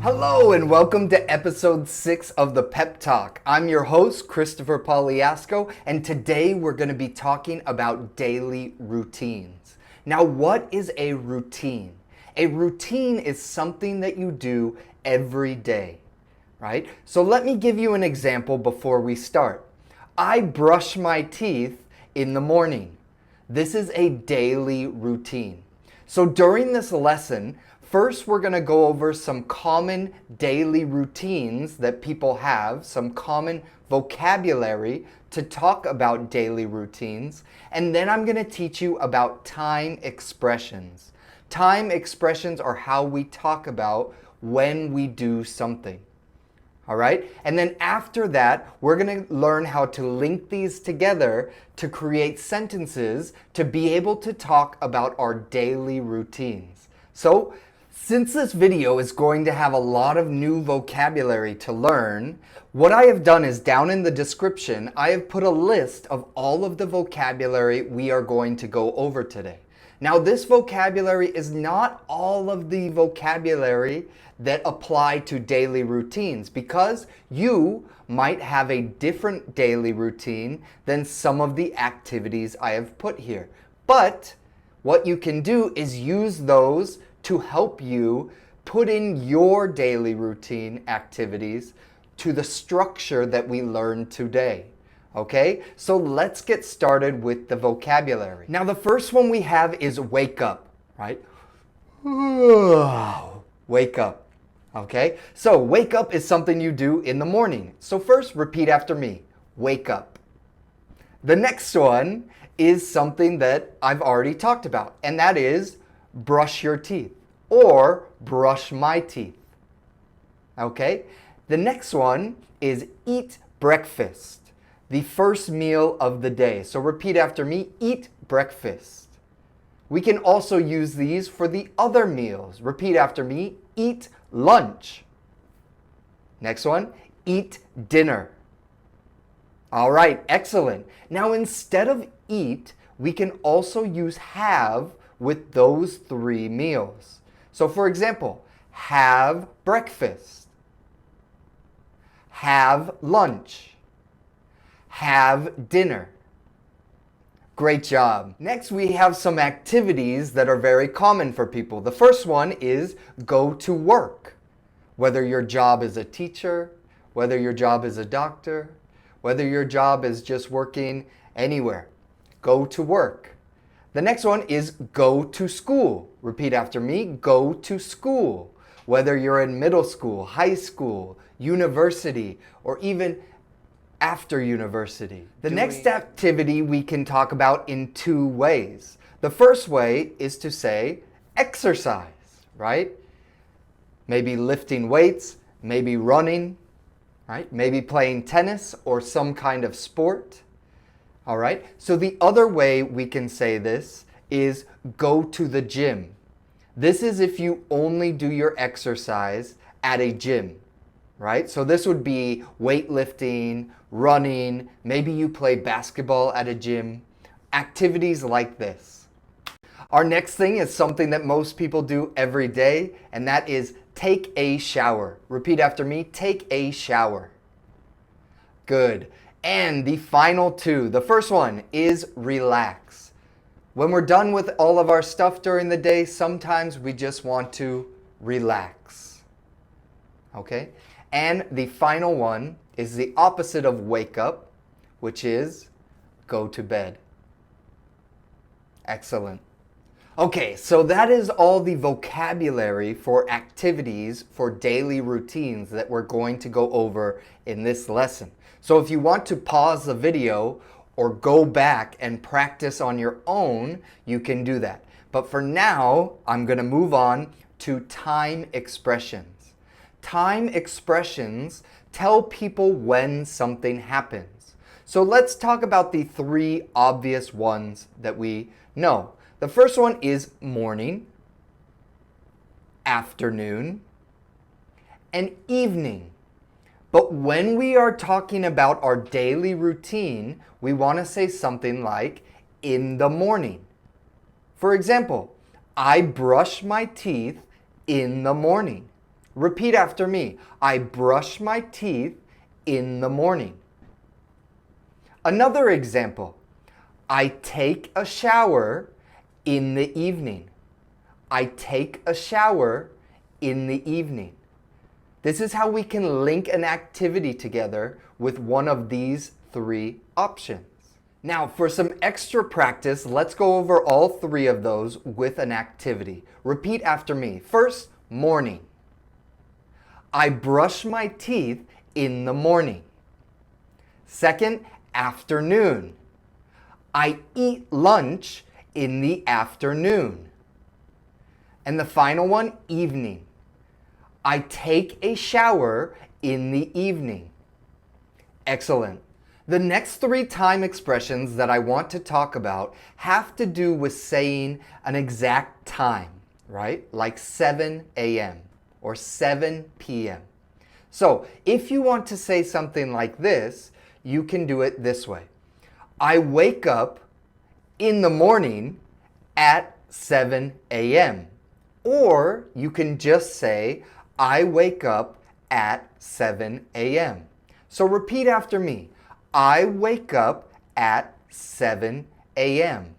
Hello and welcome to episode 6 of the Pep Talk. I'm your host, Christopher Poliasco, and today we're going to be talking about daily routines. Now, what is a routine? A routine is something that you do every day, right? So let me give you an example before we start. I brush my teeth in the morning. This is a daily routine. So during this lesson, first, we're going to go over some common daily routines that people have, some common vocabulary to talk about daily routines, and then I'm going to teach you about time expressions. Time expressions are how we talk about when we do something. All right? And then after that, we're going to learn how to link these together to create sentences to be able to talk about our daily routines. So, since this video is going to have a lot of new vocabulary to learn, what I have done is down in the description, I have put a list of all of the vocabulary we are going to go over today. Now, this vocabulary is not all of the vocabulary that apply to daily routines because you might have a different daily routine than some of the activities I have put here. But what you can do is use those to help you put in your daily routine activities to the structure that we learned today. Okay, so let's get started with the vocabulary. Now, the first one we have is wake up, right? Wake up. Okay, so wake up is something you do in the morning. So first, repeat after me. Wake up. The next one is something that I've already talked about, and that is brush your teeth or brush my teeth. Okay, the next one is eat breakfast. The first meal of the day. So repeat after me, eat breakfast. We can also use these for the other meals. Repeat after me, eat lunch. Next one, eat dinner. All right, excellent. Now instead of eat, we can also use have with those three meals. So for example, have breakfast, have lunch, have dinner. Great job. Next, we have some activities that are very common for people. The first one is go to work. Whether your job is a teacher, whether your job is a doctor, whether your job is just working anywhere. Go to work. The next one is go to school. Repeat after me, go to school. Whether you're in middle school, high school, university, or even after university. The next activity we can talk about in two ways. The first way is to say exercise, right? Maybe lifting weights, maybe running, right? Maybe playing tennis or some kind of sport. All right? So the other way we can say this is go to the gym. This is if you only do your exercise at a gym. Right? So this would be weightlifting, running, maybe you play basketball at a gym, activities like this. Our next thing is something that most people do every day, and that is take a shower. Repeat after me, take a shower. Good. And the final two, the first one is relax. When we're done with all of our stuff during the day, sometimes we just want to relax. Okay? And the final one is the opposite of wake up, which is go to bed. Excellent. Okay, so that is all the vocabulary for activities for daily routines that we're going to go over in this lesson. So if you want to pause the video or go back and practice on your own, you can do that. But for now, I'm going to move on to time expressions. Time expressions tell people when something happens. So let's talk about the three obvious ones that we know. The first one is morning, afternoon, and evening. But when we are talking about our daily routine, we want to say something like in the morning. For example, I brush my teeth in the morning. Repeat after me. I brush my teeth in the morning. Another example. I take a shower in the evening. I take a shower in the evening. This is how we can link an activity together with one of these three options. Now, for some extra practice, let's go over all three of those with an activity. Repeat after me. First, morning. I brush my teeth in the morning. Second, afternoon. I eat lunch in the afternoon. And the final one, evening. I take a shower in the evening. Excellent. The next three time expressions that I want to talk about have to do with saying an exact time, right? Like 7 a.m. or 7 p.m. So if you want to say something like this, you can do it this way. I wake up in the morning at 7 a.m. Or you can just say, I wake up at 7 a.m. So repeat after me. I wake up at 7 a.m.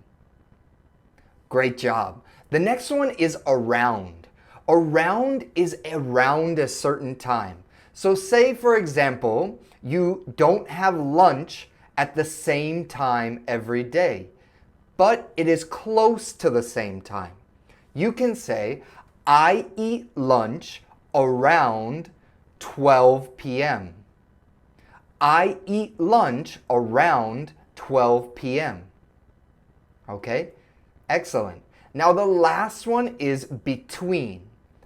Great job. The next one is around. Around is around a certain time. So say, for example, you don't have lunch at the same time every day, but it is close to the same time. You can say, I eat lunch around 12 p.m. I eat lunch around 12 p.m. Okay? Excellent. Now the last one is between.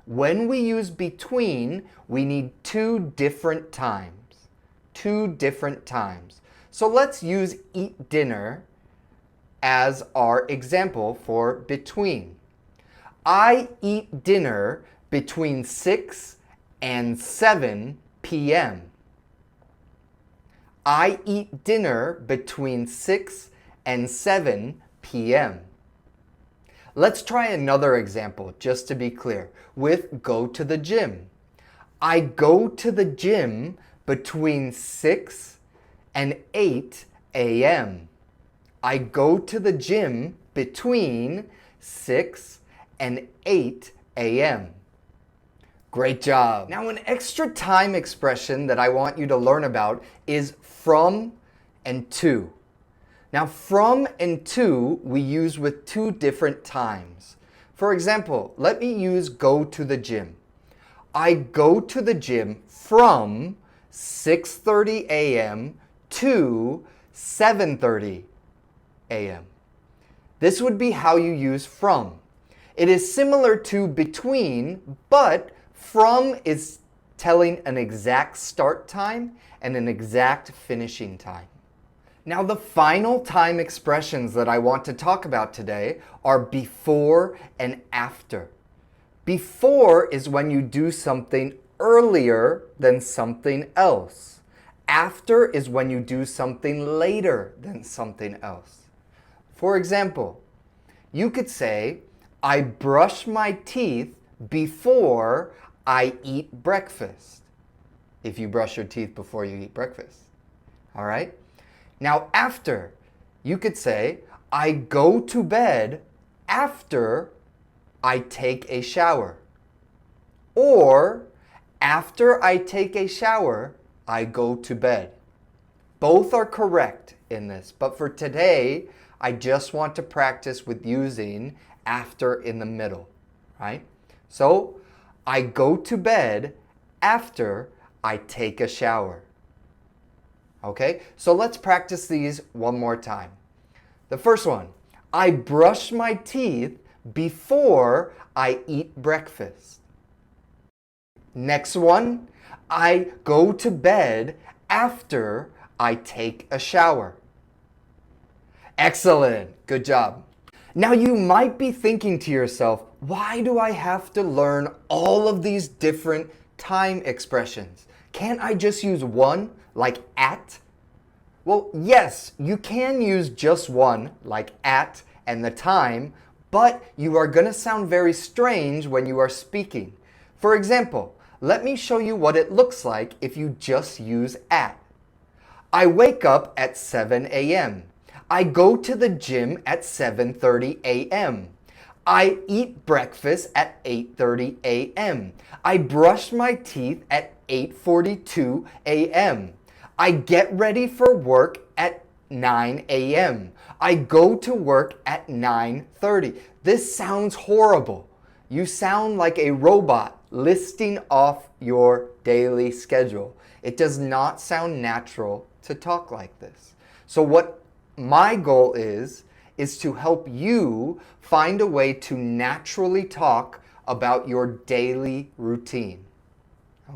When we use between, we need two different times. Two different times. So let's use eat dinner as our example for between. I eat dinner between 6 and 7 p.m. I eat dinner between 6 and 7 p.m. Let's try another example, just to be clear, with go to the gym. I go to the gym between 6 and 8 a.m. I go to the gym between 6 and 8 a.m. Great job. Now an extra time expression that I want you to learn about is from and to. Now from and to we use with two different times. For example, let me use go to the gym. I go to the gym from 6:30 a.m. to 7:30 a.m. This would be how you use from. It is similar to between, but from is telling an exact start time and an exact finishing time. Now the final time expressions that I want to talk about today are before and after. Before is when you do something earlier than something else. After is when you do something later than something else. For example, you could say, I brush my teeth before I eat breakfast. If you brush your teeth before you eat breakfast. All right? Now after, you could say, I go to bed after I take a shower. Or, after I take a shower, I go to bed. Both are correct in this, but for today, I just want to practice with using after in the middle, right? So, I go to bed after I take a shower. Okay, so let's practice these one more time. The first one, I brush my teeth before I eat breakfast. Next one, I go to bed after I take a shower. Excellent, good job. Now you might be thinking to yourself, why do I have to learn all of these different time expressions? Can't I just use one, like at? Well, yes, you can use just one, like at and the time, but you are going to sound very strange when you are speaking. For example, let me show you what it looks like if you just use at. I wake up at 7 a.m. I go to the gym at 7:30 a.m. I eat breakfast at 8:30 a.m. I brush my teeth at 8:42 a.m. I get ready for work at 9 a.m. I go to work at 9:30. This sounds horrible. You sound like a robot listing off your daily schedule. It does not sound natural to talk like this. So what my goal is to help you find a way to naturally talk about your daily routine.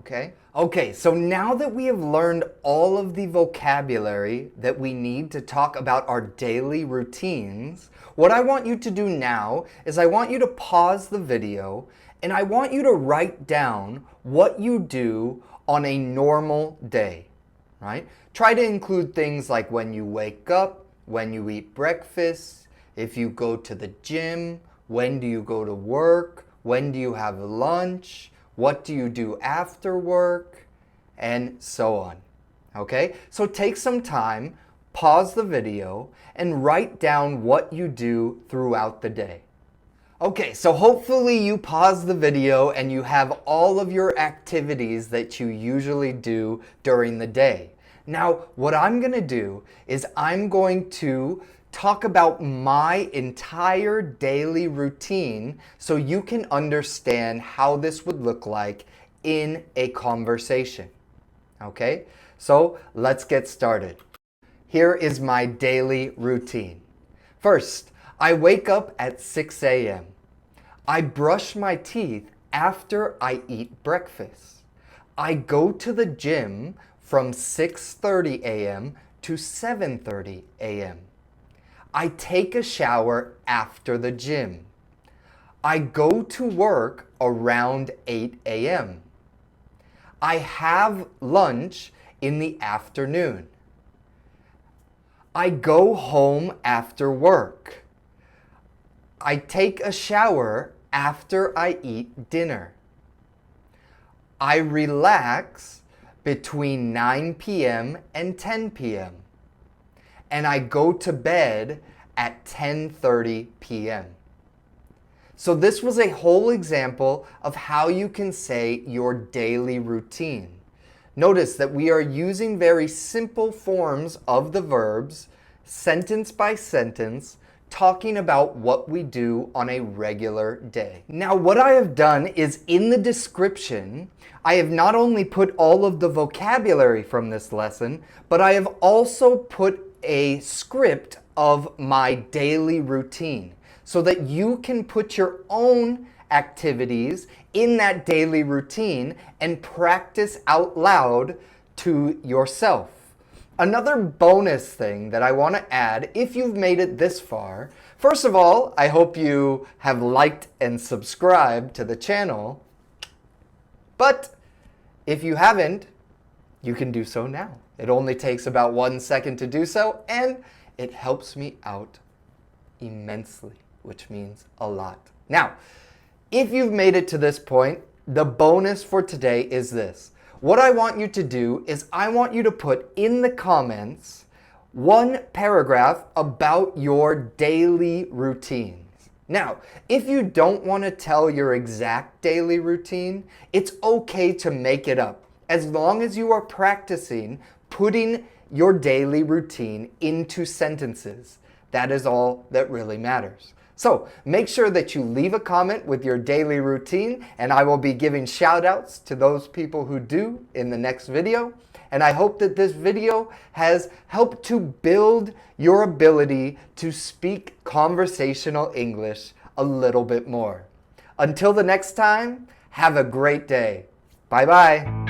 Okay? Okay, so now that we have learned all of the vocabulary that we need to talk about our daily routines, what I want you to do now is I want you to pause the video and I want you to write down what you do on a normal day, right? Try to include things like when you wake up, when you eat breakfast, if you go to the gym, when do you go to work, when do you have lunch, what do you do after work, and so on. Okay? So take some time, pause the video, and write down what you do throughout the day. Okay, so hopefully you pause the video and you have all of your activities that you usually do during the day. Now, what I'm going to do is I'm going to talk about my entire daily routine so you can understand how this would look like in a conversation. Okay, so let's get started. Here is my daily routine. First, I wake up at 6 a.m. I brush my teeth after I eat breakfast. I go to the gym from 6:30 a.m. to 7:30 a.m. I take a shower after the gym. I go to work around 8 a.m. I have lunch in the afternoon. I go home after work. I take a shower after I eat dinner. I relax between 9 p.m. and 10 p.m. and I go to bed at 10:30 p.m. So this was a whole example of how you can say your daily routine. Notice that we are using very simple forms of the verbs, sentence by sentence, talking about what we do on a regular day. Now, what I have done is in the description, I have not only put all of the vocabulary from this lesson, but I have also put a script of my daily routine so that you can put your own activities in that daily routine and practice out loud to yourself. Another bonus thing that I want to add, if you've made it this far, first of all, I hope you have liked and subscribed to the channel. But if you haven't, you can do so now. It only takes about 1 second to do so, and it helps me out immensely, which means a lot. Now, if you've made it to this point, the bonus for today is this. What I want you to do is I want you to put in the comments one paragraph about your daily routines. Now, if you don't want to tell your exact daily routine, it's okay to make it up, as long as you are practicing putting your daily routine into sentences. That is all that really matters. So make sure that you leave a comment with your daily routine, and I will be giving shout outs to those people who do in the next video. And I hope that this video has helped to build your ability to speak conversational English a little bit more. Until the next time, have a great day. Bye bye.